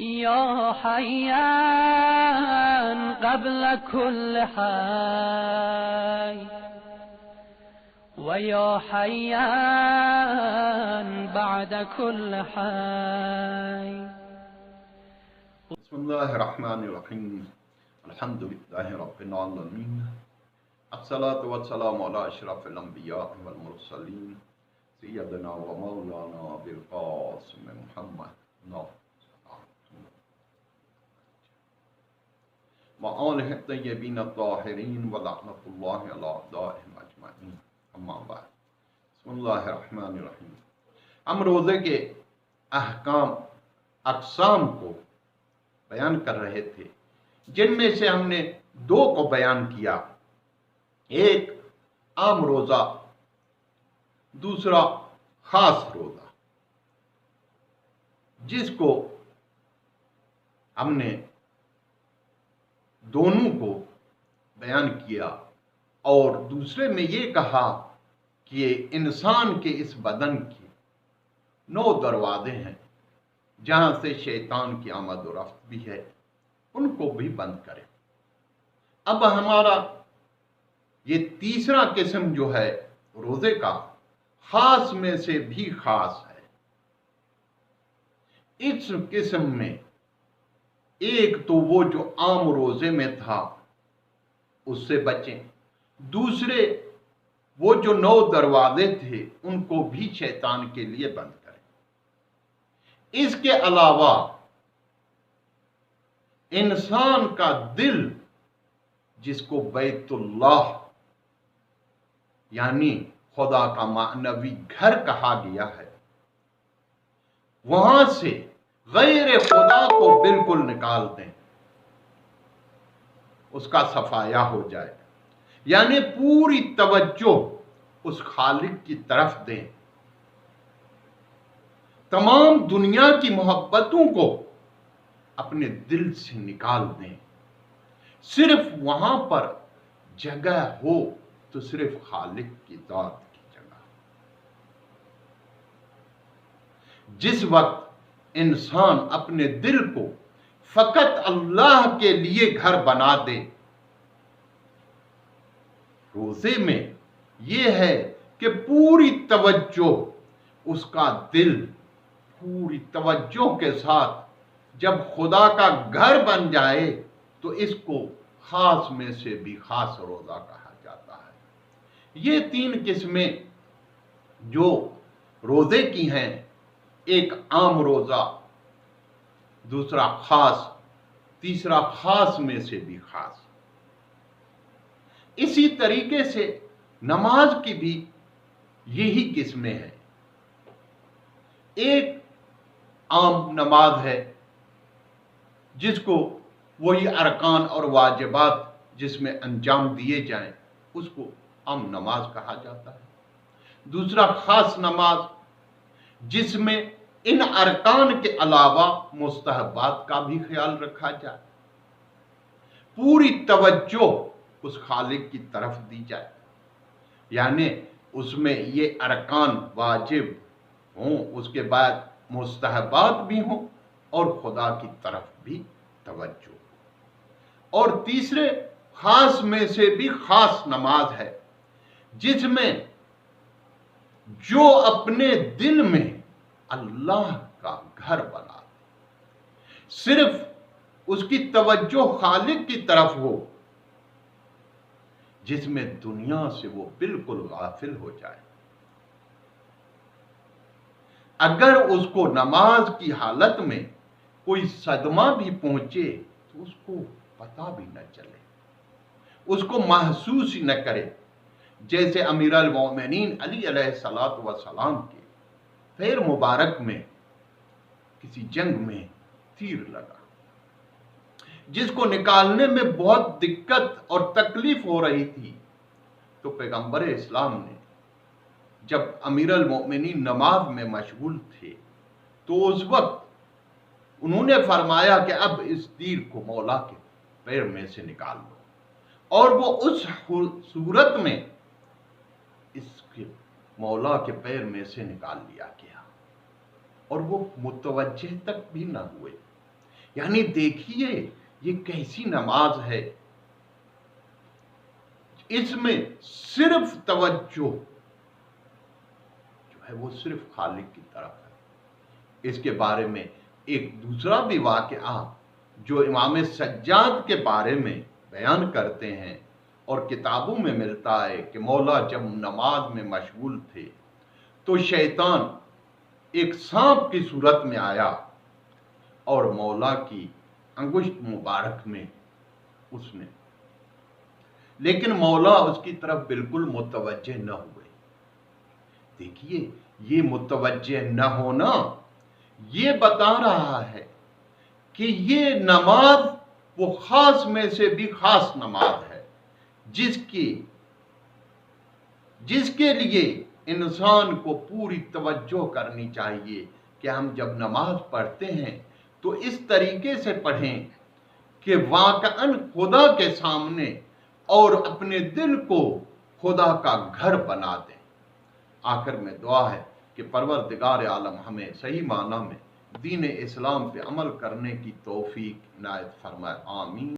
يا حيان قبل كل حي ويا حيان بعد كل حي. بسم الله الرحمن الرحيم. الحمد لله رب العالمين. الصلاة والسلام على أشرف الأنبياء والمرسلين سيدنا ومولانا أبي القاسم محمد وآله الطيبين الطاهرين ولعنة الله على أعدائهم أجمعين. أما بعد. بسم الله الرحمن الرحيم. ہم روزے کے احکام اقسام کو بیان کر رہے تھے، جن میں سے ہم نے دو کو بیان کیا، ایک عام روزہ، دوسرا خاص روزہ، جس کو ہم نے دونوں کو بیان کیا اور دوسرے میں یہ کہا کہ انسان کے اس بدن کے 9 دروازے ہیں جہاں سے شیطان کی آمد و رفت بھی ہے، ان کو بھی بند کرے۔ اب ہمارا یہ تیسرا قسم جو ہے روزے کا، خاص میں سے بھی خاص ہے۔ اس قسم میں ایک تو وہ جو عام روزے میں تھا اس سے بچیں، دوسرے وہ جو 9 دروازے تھے ان کو بھی شیطان کے لیے بند کریں۔ اس کے علاوہ انسان کا دل، جس کو بیت اللہ یعنی خدا کا معنوی گھر کہا گیا ہے، وہاں سے غیر خدا کو بالکل نکال دیں، اس کا صفایا ہو جائے، یعنی پوری توجہ اس خالق کی طرف دیں، تمام دنیا کی محبتوں کو اپنے دل سے نکال دیں، صرف وہاں پر جگہ ہو تو صرف خالق کی ذات کی جگہ۔ جس وقت انسان اپنے دل کو فقط اللہ کے لیے گھر بنا دے، روزے میں یہ ہے کہ پوری توجہ اس کا دل پوری توجہ کے ساتھ جب خدا کا گھر بن جائے تو اس کو خاص میں سے بھی خاص روزہ کہا جاتا ہے۔ یہ 3 قسمیں جو روزے کی ہیں، ایک عام روزہ، دوسرا خاص، تیسرا خاص میں سے بھی خاص۔ اسی طریقے سے نماز کی بھی یہی قسمیں ہیں۔ ایک عام نماز ہے جس کو وہی ارکان اور واجبات جس میں انجام دیے جائیں اس کو عام نماز کہا جاتا ہے۔ دوسرا خاص نماز، جس میں ان ارکان کے علاوہ مستحبات کا بھی خیال رکھا جائے، پوری توجہ اس خالق کی طرف دی جائے، یعنی اس میں یہ ارکان واجب ہوں، اس کے بعد مستحبات بھی ہوں اور خدا کی طرف بھی توجہ۔ اور تیسرے خاص میں سے بھی خاص نماز ہے جس میں جو اپنے دل میں اللہ کا گھر بنا دے، صرف اس کی توجہ خالق کی طرف ہو، جس میں دنیا سے وہ بالکل غافل ہو جائے۔ اگر اس کو نماز کی حالت میں کوئی صدمہ بھی پہنچے تو اس کو پتہ بھی نہ چلے، اس کو محسوس ہی نہ کرے، جیسے امیر المومنین علی علیہ السلام کے پیر مبارک میں کسی جنگ میں تیر لگا، جس کو نکالنے میں بہت دقت اور تکلیف ہو رہی تھی، تو پیغمبر اسلام نے جب امیر المومنین نماز میں مشغول تھے تو اس وقت انہوں نے فرمایا کہ اب اس تیر کو مولا کے پیر میں سے نکال دو، اور وہ اس صورت میں اس کے مولا کے پیر میں سے نکال لیا گیا اور وہ متوجہ تک بھی نہ ہوئے۔ یعنی دیکھیے یہ کیسی نماز ہے، اس میں صرف توجہ جو ہے وہ صرف خالق کی طرف ہے۔ اس کے بارے میں ایک دوسرا بھی واقعہ جو امام سجاد کے بارے میں بیان کرتے ہیں اور کتابوں میں ملتا ہے کہ مولا جب نماز میں مشغول تھے تو شیطان ایک سانپ کی صورت میں آیا اور مولا کی انگشت مبارک میں اس نے، لیکن مولا اس کی طرف بالکل متوجہ نہ ہوئے۔ دیکھیے یہ متوجہ نہ ہونا یہ بتا رہا ہے کہ یہ نماز وہ خاص میں سے بھی خاص نماز ہے جس کے لیے انسان کو پوری توجہ کرنی چاہیے کہ ہم جب نماز پڑھتے ہیں تو اس طریقے سے پڑھیں کہ واقعاً خدا کے سامنے اور اپنے دل کو خدا کا گھر بنا دیں۔ آخر میں دعا ہے کہ پروردگار عالم ہمیں صحیح معنی میں دین اسلام پہ عمل کرنے کی توفیق عنایت فرمائے، آمین۔